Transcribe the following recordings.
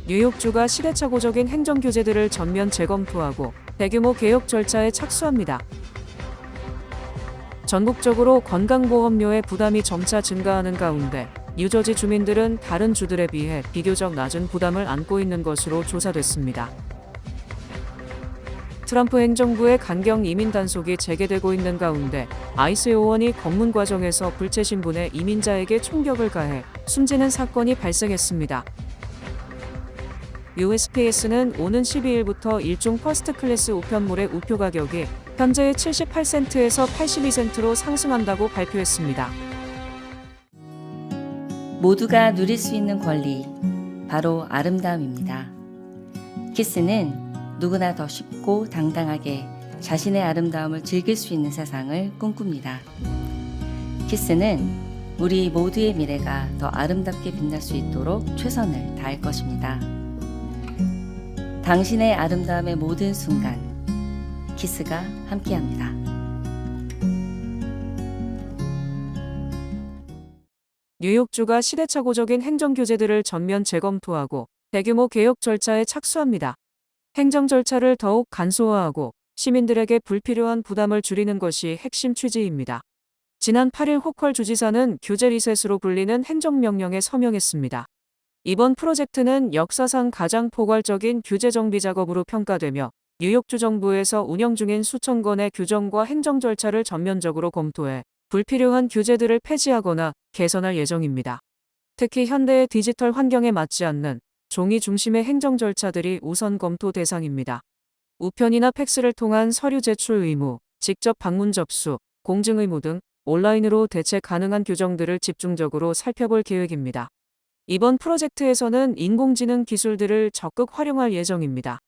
뉴욕주가 시대착오적인 행정 규제들을 전면 재검토하고 대규모 개혁 절차에 착수합니다. 전국적으로 건강보험료의 부담이 점차 증가하는 가운데 뉴저지 주민들은 다른 주들에 비해 비교적 낮은 부담을 안고 있는 것으로 조사됐습니다. 트럼프 행정부의 강경 이민 단속이 재개되고 있는 가운데 아이스 요원이 검문 과정에서 불체 신분의 이민자에게 총격을 가해 숨지는 사건이 발생했습니다. USPS는 오는 12일부터 일종 퍼스트 클래스 우편물의 우표 가격이 현재의 78센트에서 82센트로 상승한다고 발표했습니다. 모두가 누릴 수 있는 권리, 바로 아름다움입니다. 키스는 누구나 더 쉽고 당당하게 자신의 아름다움을 즐길 수 있는 세상을 꿈꿉니다. 키스는 우리 모두의 미래가 더 아름답게 빛날 수 있도록 최선을 다할 것입니다. 당신의 아름다움의 모든 순간, 키스가 함께합니다. 뉴욕주가 시대착오적인 행정 규제들을 전면 재검토하고 대규모 개혁 절차에 착수합니다. 행정 절차를 더욱 간소화하고 시민들에게 불필요한 부담을 줄이는 것이 핵심 취지입니다. 지난 8일 호컬 주지사는 규제 리셋으로 불리는 행정명령에 서명했습니다. 이번 프로젝트는 역사상 가장 포괄적인 규제 정비 작업으로 평가되며 뉴욕주 정부에서 운영 중인 수천 건의 규정과 행정 절차를 전면적으로 검토해 불필요한 규제들을 폐지하거나 개선할 예정입니다. 특히 현대의 디지털 환경에 맞지 않는 종이 중심의 행정 절차들이 우선 검토 대상입니다. 우편이나 팩스를 통한 서류 제출 의무, 직접 방문 접수, 공증 의무 등 온라인으로 대체 가능한 규정들을 집중적으로 살펴볼 계획입니다. 이번 프로젝트에서는 인공지능 기술들을 적극 활용할 예정입니다.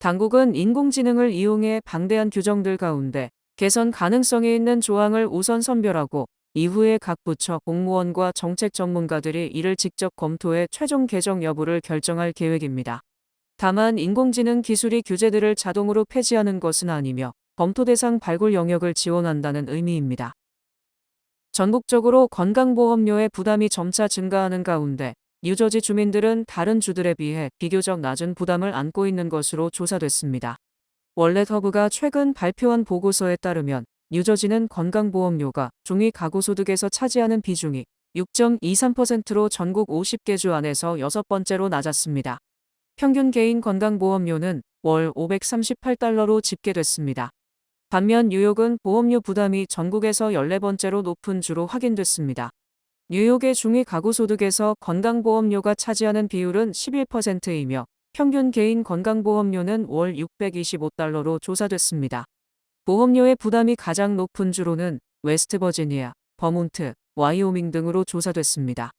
당국은 인공지능을 이용해 방대한 규정들 가운데 개선 가능성이 있는 조항을 우선 선별하고 이후에 각 부처 공무원과 정책 전문가들이 이를 직접 검토해 최종 개정 여부를 결정할 계획입니다. 다만 인공지능 기술이 규제들을 자동으로 폐지하는 것은 아니며 검토 대상 발굴 영역을 지원한다는 의미입니다. 전국적으로 건강보험료의 부담이 점차 증가하는 가운데 뉴저지 주민들은 다른 주들에 비해 비교적 낮은 부담을 안고 있는 것으로 조사됐습니다. 월렛 허브가 최근 발표한 보고서에 따르면 뉴저지는 건강보험료가 중위 가구소득에서 차지하는 비중이 6.23%로 전국 50개 주 안에서 6번째로 낮았습니다. 평균 개인 건강보험료는 월 538달러로 집계됐습니다. 반면 뉴욕은 보험료 부담이 전국에서 14번째로 높은 주로 확인됐습니다. 뉴욕의 중위 가구소득에서 건강보험료가 차지하는 비율은 11%이며 평균 개인 건강보험료는 월 625달러로 조사됐습니다. 보험료의 부담이 가장 높은 주로는 웨스트버지니아, 버몬트, 와이오밍 등으로 조사됐습니다.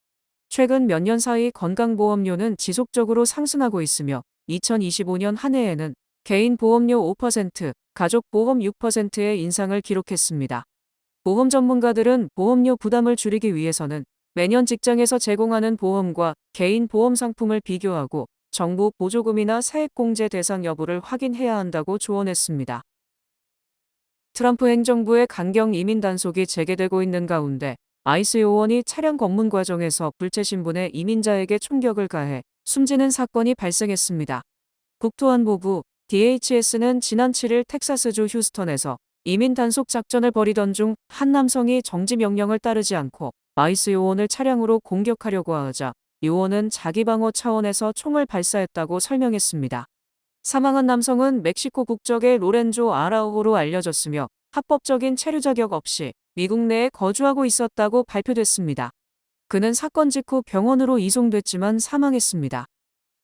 최근 몇 년 사이 건강보험료는 지속적으로 상승하고 있으며 2025년 한 해에는 개인 보험료 5%, 가족보험 6%의 인상을 기록했습니다. 보험 전문가들은 보험료 부담을 줄이기 위해서는 매년 직장에서 제공하는 보험과 개인 보험 상품을 비교하고 정부 보조금이나 세액공제 대상 여부를 확인해야 한다고 조언했습니다. 트럼프 행정부의 강경 이민 단속이 재개되고 있는 가운데 아이스 요원이 차량 검문 과정에서 불체 신분의 이민자에게 총격을 가해 숨지는 사건이 발생했습니다. 국토안보부 DHS는 지난 7일 텍사스주 휴스턴에서 이민 단속 작전을 벌이던 중 한 남성이 정지 명령을 따르지 않고 아이스 요원을 차량으로 공격하려고 하자 요원은 자기 방어 차원에서 총을 발사했다고 설명했습니다. 사망한 남성은 멕시코 국적의 로렌조 아라우호로 알려졌으며 합법적인 체류 자격 없이 미국 내에 거주하고 있었다고 발표됐습니다. 그는 사건 직후 병원으로 이송됐지만 사망했습니다.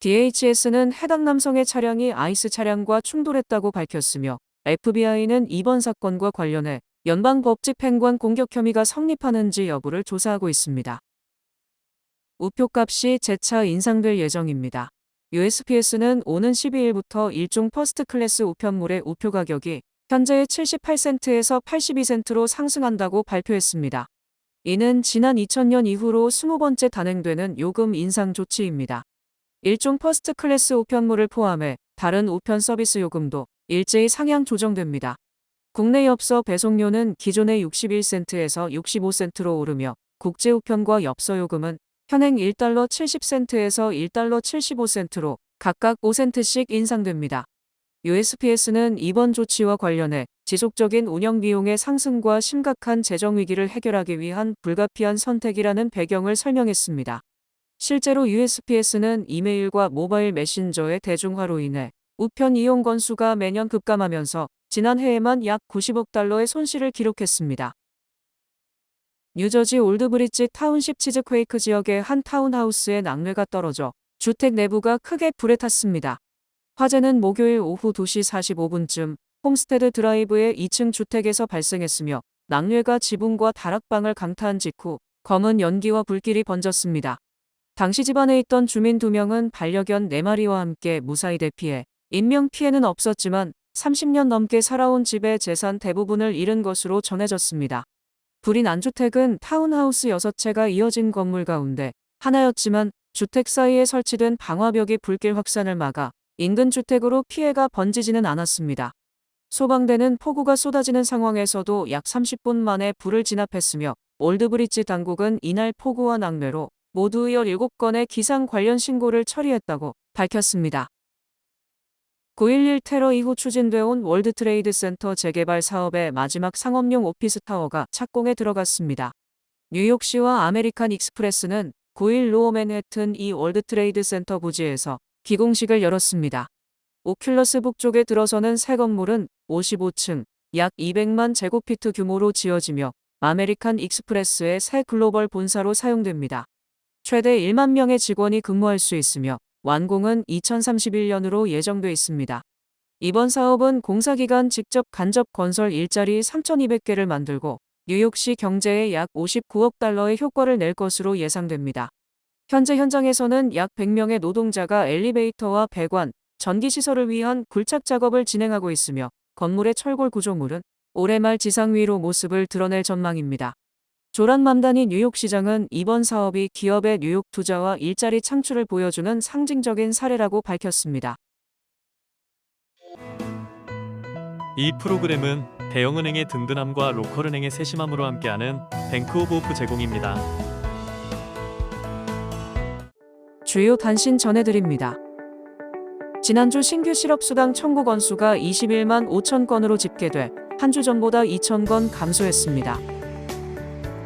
DHS는 해당 남성의 차량이 아이스 차량과 충돌했다고 밝혔으며 FBI는 이번 사건과 관련해 연방법집행관 공격 혐의가 성립하는지 여부를 조사하고 있습니다. 우표값이 재차 인상될 예정입니다. USPS는 오는 12일부터 일종 퍼스트 클래스 우편물의 우표 가격이 현재의 78센트에서 82센트로 상승한다고 발표했습니다. 이는 지난 2000년 이후로 20번째 단행되는 요금 인상 조치입니다. 일종 퍼스트 클래스 우편물을 포함해 다른 우편 서비스 요금도 일제히 상향 조정됩니다. 국내 엽서 배송료는 기존의 61센트에서 65센트로 오르며 국제 우편과 엽서 요금은 현행 1달러 70센트에서 1달러 75센트로 각각 5센트씩 인상됩니다. USPS는 이번 조치와 관련해 지속적인 운영 비용의 상승과 심각한 재정 위기를 해결하기 위한 불가피한 선택이라는 배경을 설명했습니다. 실제로 USPS는 이메일과 모바일 메신저의 대중화로 인해 우편 이용 건수가 매년 급감하면서 지난해에만 약 90억 달러의 손실을 기록했습니다. 뉴저지 올드브리지 타운십 치즈퀘이크 지역의 한 타운하우스에 낙뢰가 떨어져 주택 내부가 크게 불에 탔습니다. 화재는 목요일 오후 2시 45분쯤 홈스테드 드라이브의 2층 주택에서 발생했으며 낙뢰가 지붕과 다락방을 강타한 직후 검은 연기와 불길이 번졌습니다. 당시 집안에 있던 주민 2명은 반려견 4마리와 함께 무사히 대피해 인명피해는 없었지만 30년 넘게 살아온 집의 재산 대부분을 잃은 것으로 전해졌습니다. 불이 난 주택은 타운하우스 6채가 이어진 건물 가운데 하나였지만 주택 사이에 설치된 방화벽이 불길 확산을 막아 인근 주택으로 피해가 번지지는 않았습니다. 소방대는 폭우가 쏟아지는 상황에서도 약 30분 만에 불을 진압했으며 올드브리지 당국은 이날 폭우와 낙뢰로 모두 17건의 기상 관련 신고를 처리했다고 밝혔습니다. 9.11 테러 이후 추진되어 온 월드트레이드 센터 재개발 사업의 마지막 상업용 오피스 타워가 착공에 들어갔습니다. 뉴욕시와 아메리칸 익스프레스는 9일 로어 맨해튼 이 월드트레이드 센터 부지에서 기공식을 열었습니다. 오큘러스 북쪽에 들어서는 새 건물은 55층, 약 200만 제곱피트 규모로 지어지며 아메리칸 익스프레스의 새 글로벌 본사로 사용됩니다. 최대 1만 명의 직원이 근무할 수 있으며 완공은 2031년으로 예정돼 있습니다. 이번 사업은 공사기간 직접 간접 건설 일자리 3,200개를 만들고 뉴욕시 경제에 약 59억 달러의 효과를 낼 것으로 예상됩니다. 현재 현장에서는 약 100명의 노동자가 엘리베이터와 배관, 전기시설을 위한 굴착 작업을 진행하고 있으며 건물의 철골 구조물은 올해 말 지상 위로 모습을 드러낼 전망입니다. 조란 맘다니 뉴욕시장은 이번 사업이 기업의 뉴욕 투자와 일자리 창출을 보여주는 상징적인 사례라고 밝혔습니다. 이 프로그램은 대형은행의 든든함과 로컬은행의 세심함으로 함께하는 뱅크 오브 오프 제공입니다. 주요 단신 전해드립니다. 지난주 신규 실업수당 청구 건수가 21만 5천 건으로 집계돼 한 주 전보다 2천 건 감소했습니다.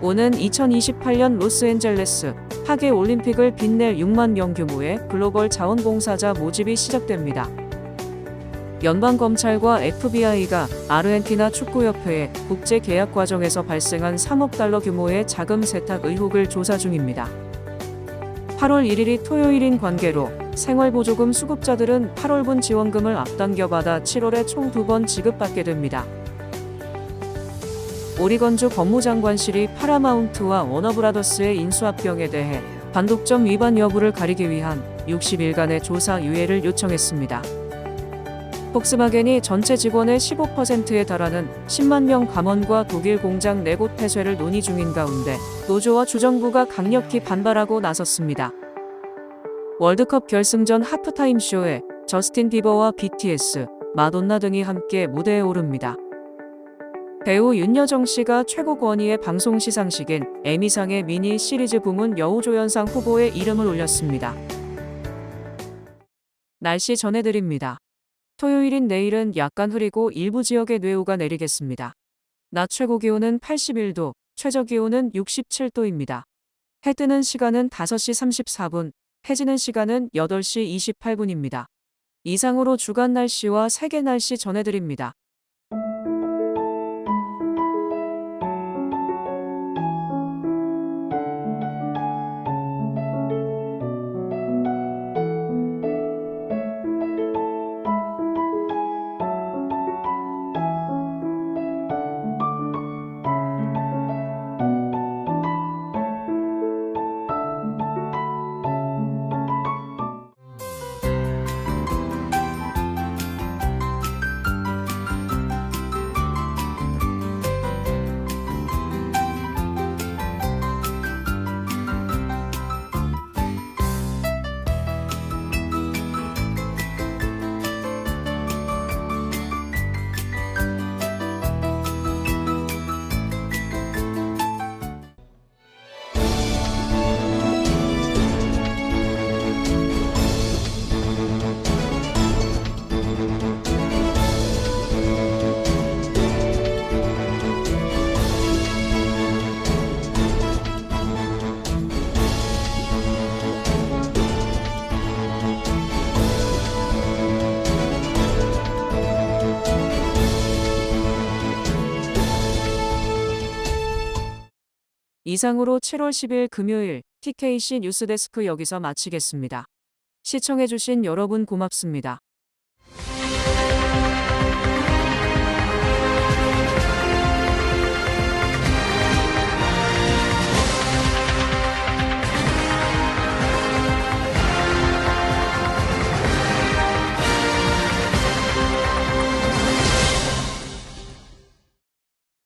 오는 2028년 로스앤젤레스 하계 올림픽을 빛낼 6만 명 규모의 글로벌 자원봉사자 모집이 시작됩니다. 연방검찰과 FBI가 아르헨티나 축구협회의 국제 계약 과정에서 발생한 3억 달러 규모의 자금 세탁 의혹을 조사 중입니다. 8월 1일이 토요일인 관계로 생활보조금 수급자들은 8월분 지원금을 앞당겨 받아 7월에 총 2번 지급받게 됩니다. 오리건주 법무장관실이 파라마운트와 워너브라더스의 인수합병에 대해 반독점 위반 여부를 가리기 위한 60일간의 조사 유예를 요청했습니다. 폭스바겐이 전체 직원의 15%에 달하는 10만 명 감원과 독일 공장 4곳 폐쇄를 논의 중인 가운데 노조와 주정부가 강력히 반발하고 나섰습니다. 월드컵 결승전 하프타임 쇼에 저스틴 비버와 BTS, 마돈나 등이 함께 무대에 오릅니다. 배우 윤여정 씨가 최고 권위의 방송 시상식인 에미상의 미니 시리즈 부문 여우조연상 후보에 이름을 올렸습니다. 날씨 전해드립니다. 토요일인 내일은 약간 흐리고 일부 지역에 뇌우가 내리겠습니다. 낮 최고 기온은 81도, 최저 기온은 67도입니다. 해 뜨는 시간은 5시 34분, 해 지는 시간은 8시 28분입니다. 이상으로 주간 날씨와 세계 날씨 전해드립니다. 이상으로 7월 10일 금요일 TKC 뉴스데스크 여기서 마치겠습니다. 시청해주신 여러분 고맙습니다.